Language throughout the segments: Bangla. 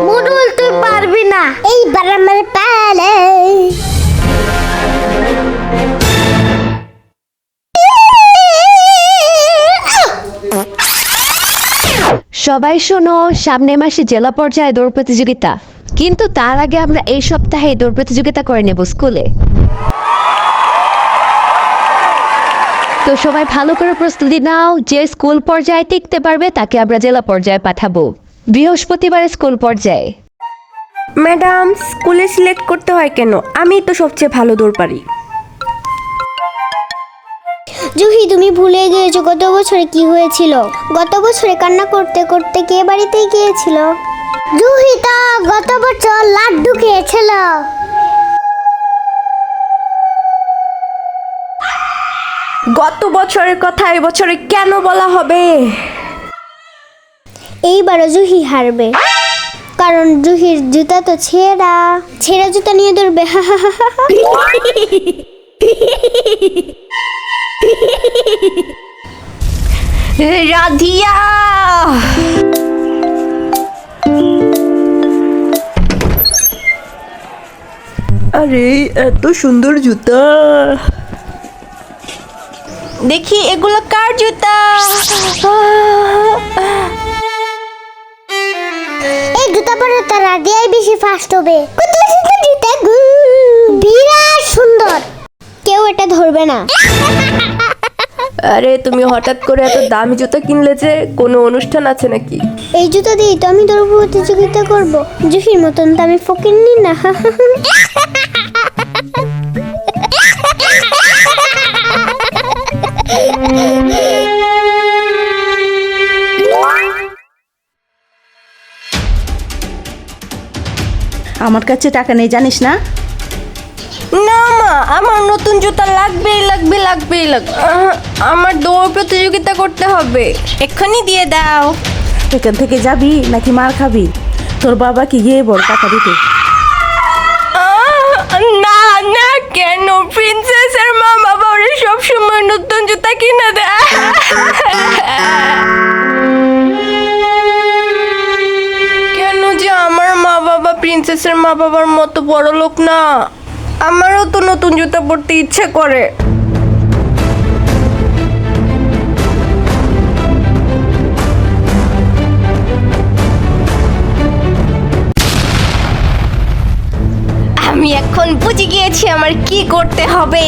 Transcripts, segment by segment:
মুডুল তুই পারবি না, এইবার আমার পালা। সবাই শোনো, সামনের মাসে জেলা পর্যায়ে দৌড় প্রতিযোগিতা, কিন্তু তার আগে আমরা এই সপ্তাহে দৌড় প্রতিযোগিতা করে নেব স্কুলে। তো সবাই ভালো করে প্রস্তুতি নাও, যে স্কুল পর্যায়ে টিকতে পারবে তাকে আমরা জেলা পর্যায়ে পাঠাবো বৃহস্পতিবার স্কুল পর্যায়ে। ম্যাডাম, স্কুলে সিলেক্ট করতে হয় কেন? আমি তো সবচেয়ে ভালো দৌড় পারি। জুহি, তুমি ভুলে গিয়েছো গত বছরে কি হয়েছিল? গত বছরে কান্না করতে করতে কে বাড়িতে গিয়েছিল? জুহি তো গত বছর লাড্ডু খেয়েছিল। গত বছরের কথা এবছরে কেন বলা হবে? এইবারও জুহি হারবে, কারণ জুহির জুতা তো ছেঁড়া। ছেঁড়া জুতা নিয়ে দৌড়বে। রাধিয়া, আরে এত সুন্দর জুতা, দেখি এগুলো কার জুতা? এই জুতা পরে তো রাধিয়াই বেশি ফাস্ট হবে। কত সুন্দর জুতা গো, বিরাট সুন্দর, কেউ এটা ধরবে না। আরে তুমি হঠাৎ করে এত দামি জুতা কিনলে যে? কোনো অনুষ্ঠান আছে নাকি? এই জুতা দিয়ে তো আমি দৌড় প্রতিযোগিতা করব। জুহির মতন তো আমি ফকিন্নি না। আমার কাছে টাকা নেই, জানিস না? না মা, আমার নতুন জুতা লাগবেই লাগবে, লাগবেই লাগবে। আমার দৌড় প্রতিযোগিতা করতে হবে, এক্ষুনি দিয়ে দাও। এখান থেকে যাবি নাকি মার খাবি? তোর বাবাকে গিয়ে বল টাকা দিতে। না না, কেন? প্রিন্সেসের মা বাবা ওরা সবসময় নতুন জুতা কিনে দেয়। কেন যে আমার মা বাবা প্রিন্সেসের মা বাবার মতো বড় লোক না? আমারও তো নতুন জুতা পরতে ইচ্ছে করে। আমি এখন বুঝে গিয়েছি আমার কি করতে হবে।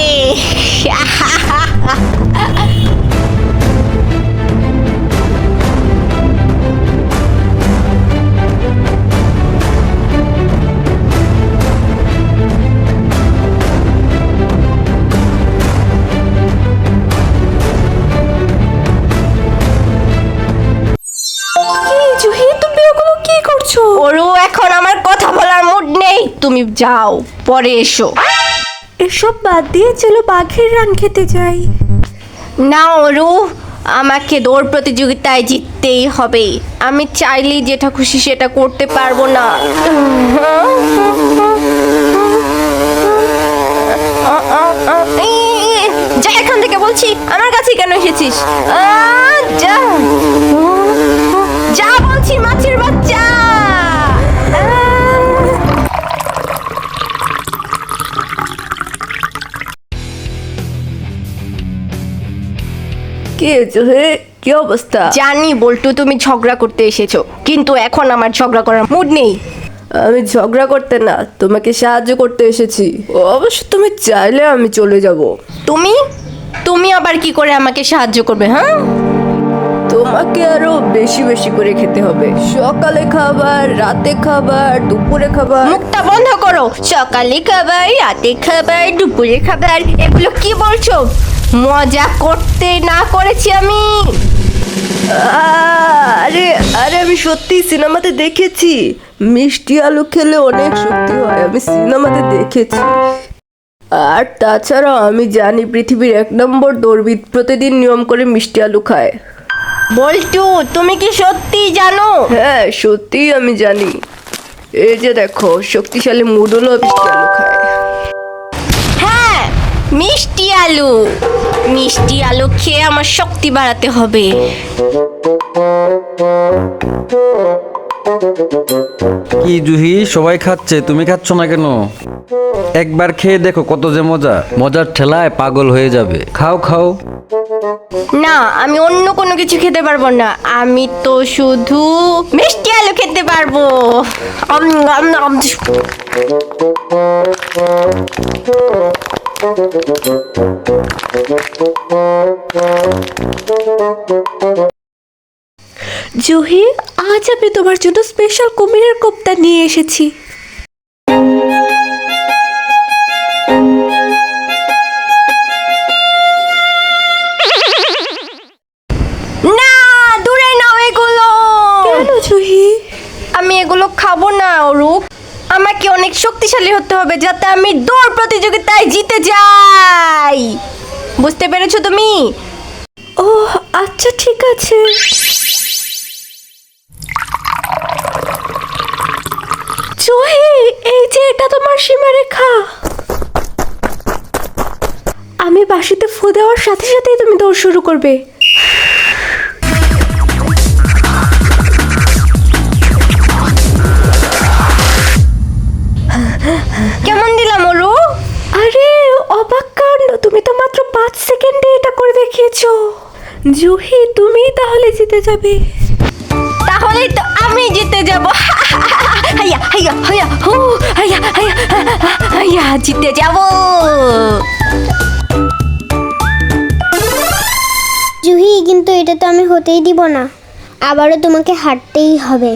জুহি, তুমি ওগুলো কি করছো? ওরও এখন আমার কথা বলার মুড নেই, তুমি যাও, পরে এসো। এসব বাদ দিয়ে চলো বাঘের রান খেতে যাই। না ওরু, আমাকে দৌড় প্রতিযোগিতায় জিততেই হবে। আমি চাইলেই যেটা খুশি সেটা করতে পারবো না। যা এখান থেকে বলছি, আমার কাছে কেন এসেছিস? যা যা বলছি, মাছের বাচ্চা। কি অবস্থা? জানি বল্টু, তুমি ঝগড়া করতে এসেছো, কিন্তু এখন আমার ঝগড়া করার মুড নেই। আমি ঝগড়া করতে না, তোমাকে সাহায্য করতে এসেছি। অবশ্য তুমি চাইলে আমি চলে যাব। তুমি তুমি আবার কি করে আমাকে সাহায্য করবে? হ্যাঁ, তোমাকে আরো বেশি বেশি করে খেতে হবে। সকালে খাবার, রাতে খাবার, দুপুরে খাবার। মুখটা বন্ধ করো। সকালে খাবার, রাতে খাবার, দুপুরে খাবার, এগুলো কি বলছো? মজা করতে না করেছি আমি। আরে আরে, আমি সত্যি সিনেমাতে দেখেছি মিষ্টি আলু খেলে অনেক শক্তি হয়। আমি সিনেমাতে দেখেছি। আর তাছাড়া আমি জানি পৃথিবীর 1 নম্বর দৌড়বিদ প্রতিদিন নিয়ম করে মিষ্টি আলু খায়। বল্টু, তুমি কি সত্যি জানো? হ্যাঁ, সত্যি আমি জানি। এই যে দেখো, শক্তিশালী মুডুলও মিষ্টি আলু খায়। হ্যাঁ, মিষ্টি আলু। মিষ্টি আলু খেয়ে আমার শক্তি বাড়াতে হবে। কি জুহি, সবাই খাচ্ছে, তুমি খাচ্ছ না কেন? একবার খেয়ে দেখো কত যে মজা, মজার ঠেলায় পাগল হয়ে যাবে। খাও খাও। না, আমি অন্য কোনো কিছু খেতে পারবো না। আমি তো শুধু মিষ্টি আলু খেতে পারবো। আম, আম, আম। জুহি, আজ আমি তোমার জন্য স্পেশাল কুমিরের কোপ্তা নিয়ে এসেছি। না, দূরে নাও এগুলো। কেন জুহি? আমি এগুলো খাবো না অরূপ। আমাকে অনেক শক্তিশালী হতে হবে যাতে আমি দৌড় প্রতিযোগিতায় জিতে যাই। বুঝতে পেরেছো তুমি? ও আচ্ছা, ঠিক আছে। জুহি, এই যে এটা তোমার সীমারেখা। আমি বাঁশিতে ফু দেওয়ার সাথে সাথেই তুমি দৌড় শুরু করবে। কেমন দিলাম ওরু? আরে অবাক কাণ্ড, তুমি তো মাত্র 5 সেকেন্ডে এটা করে দেখিয়েছো। জুহি, তুমি তাহলে জিতে যাবে। তাহলেই তো আমি জিতে যাব। হাইয়া হাইয়া হাইয়া হু হাইয়া হাইয়া হাইয়া, জিতে যাব। জুহি, কিন্তু এটা তো আমি হতেই দিব না, আবারও তোমাকে হারতেই হবে।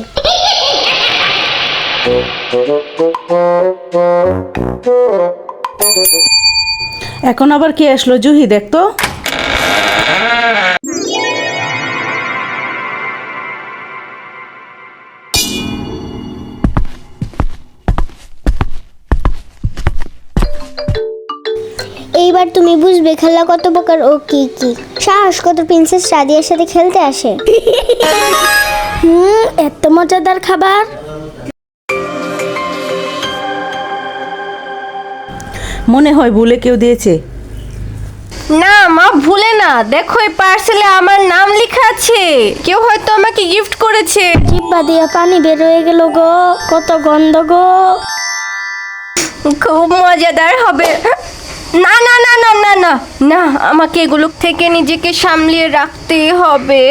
এখন আবার কে আসলো? জুহি, দেখতো। এইবার তুমি বুঝবে খেলা কত প্রকার ও কি কি। সাহস কত প্রিন্সেস রাদিয়ার সাথে খেলতে আসে। এত মজাদার খাবার। মনে হয় ভুলে কেউ দিয়েছে। না মা, ভুলে না। দেখো এই পার্সেলে আমার নাম লেখা আছে। কেউ হয়তো আমাকে গিফট করেছে। জিব্বা দিয়ে পানি বের হয়ে গেল গো, কত গন্ধ গো। খুব মজাদার হবে। না না না না না না না, আমাকে এগুলো থেকে নিজেকে সামলিয়ে রাখতে হবে।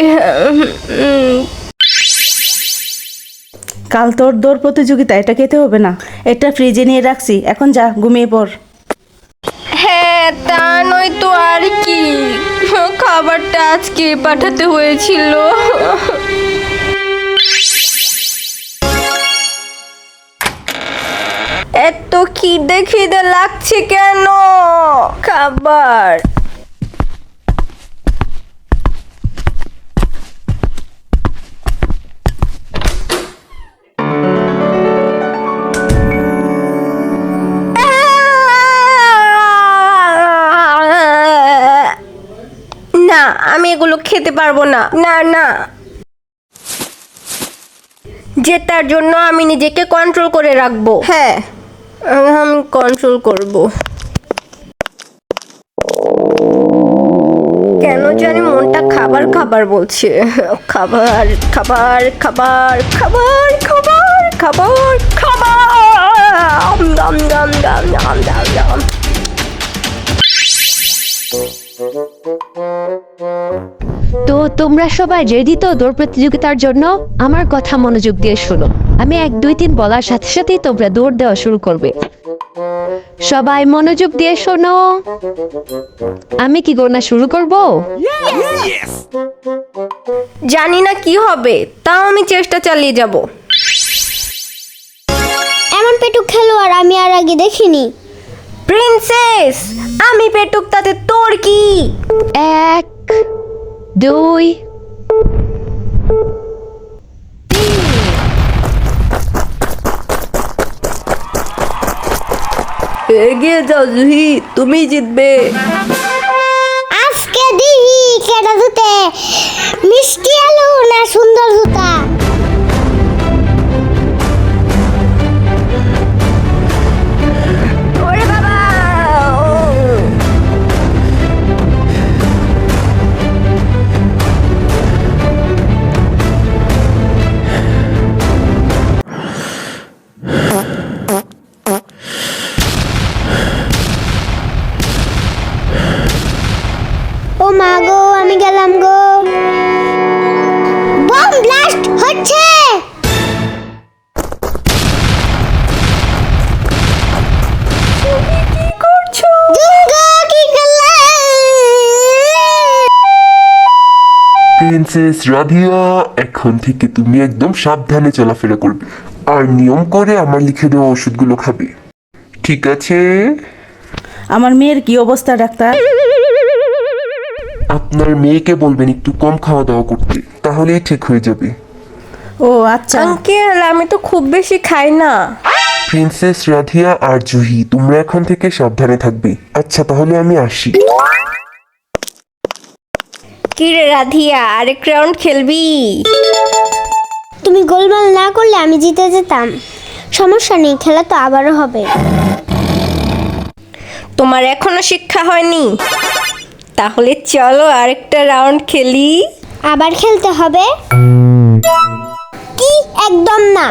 কাল তোর দৌড় প্রতিযোগিতা, এটা খেতে হবে না। এটা ফ্রিজে নিয়ে রাখছি, এখন যা ঘুমিয়ে পড়। হ্যাঁ, তা নয় তো আর কি। খাবারটা আজকে পাঠাতে হয়েছিল। এত খিদে খিদে লাগছে কেন? খাবার। না, আমি এগুলো খেতে পারবো না। না না, জেতার জন্য আমি নিজেকে কন্ট্রোল করে রাখবো। হ্যাঁ, আমি কন্ট্রোল করব। কেন জানি মনটা খাবার খাবার বলছে। খাবার খাবার খাবার খাবার খাবার খাবার খাবার। আম দাম দাম দাম দাম দাম দাম। তো তোমরা সবাই রেডি তো দৌড় প্রতিযোগিতার জন্য? আমার কথা মনোযোগ দিয়ে শোনো। আমি 1 2 3 বলার সাথে সাথেই তোমরা দৌড় দেওয়া শুরু করবে। সবাই মনোযোগ দিয়ে শোনো। আমি কি গণনা শুরু করব? জানি না কি হবে, তাও আমি চেষ্টা চালিয়ে যাব। এমন পেটুক খেলোয়াড় আমি আর আগে দেখিনি। প্রিন্সেস, আমি পেটুক, তাতে তোর কি? 1 2 এগিয়ে যাও জুহি, তুমি জিতবে। আজকে দিহি কেডা জুতে, মিষ্টি আলু না সুন্দর জুতা। ওরে বাবা! আমি গেলাম গো। বম ব্লাস্ট হচ্ছে। কি করছো? জুঙ্গা কি করলে? প্রিন্সেস রাধিয়া, এখন থেকে তুমি একদম সাবধানে চলাফেরা করবে আর নিয়ম করে আমার লিখে দেওয়া ওষুধগুলো খাবে, ঠিক আছে? আমার মেয়ের কি অবস্থা ডাক্তার? আপনার মেয়েকে বলবেন একটু কম খাওয়া দাওয়া করতে, তাহলেই ঠিক হয়ে যাবে। ও আচ্ছা। আঙ্কেল, আমি তো খুব বেশি খাই না। প্রিন্সেস রাধিয়া আর জুহি, তোমরা এখন থেকে সাবধানে থাকবে। আচ্ছা, তাহলে আমি আসি। কি রে রাধিয়া, আরেক রাউন্ড খেলবি? তুমি গোলমাল না করলে আমি জিতে যেতাম। সমস্যা নেই, খেলা তো আবারও হবে। তোমার এখনো শিক্ষা হয়নি? তাহলে চলো আরেকটা রাউন্ড খেলি। আবার খেলতে হবে? কি একদম না।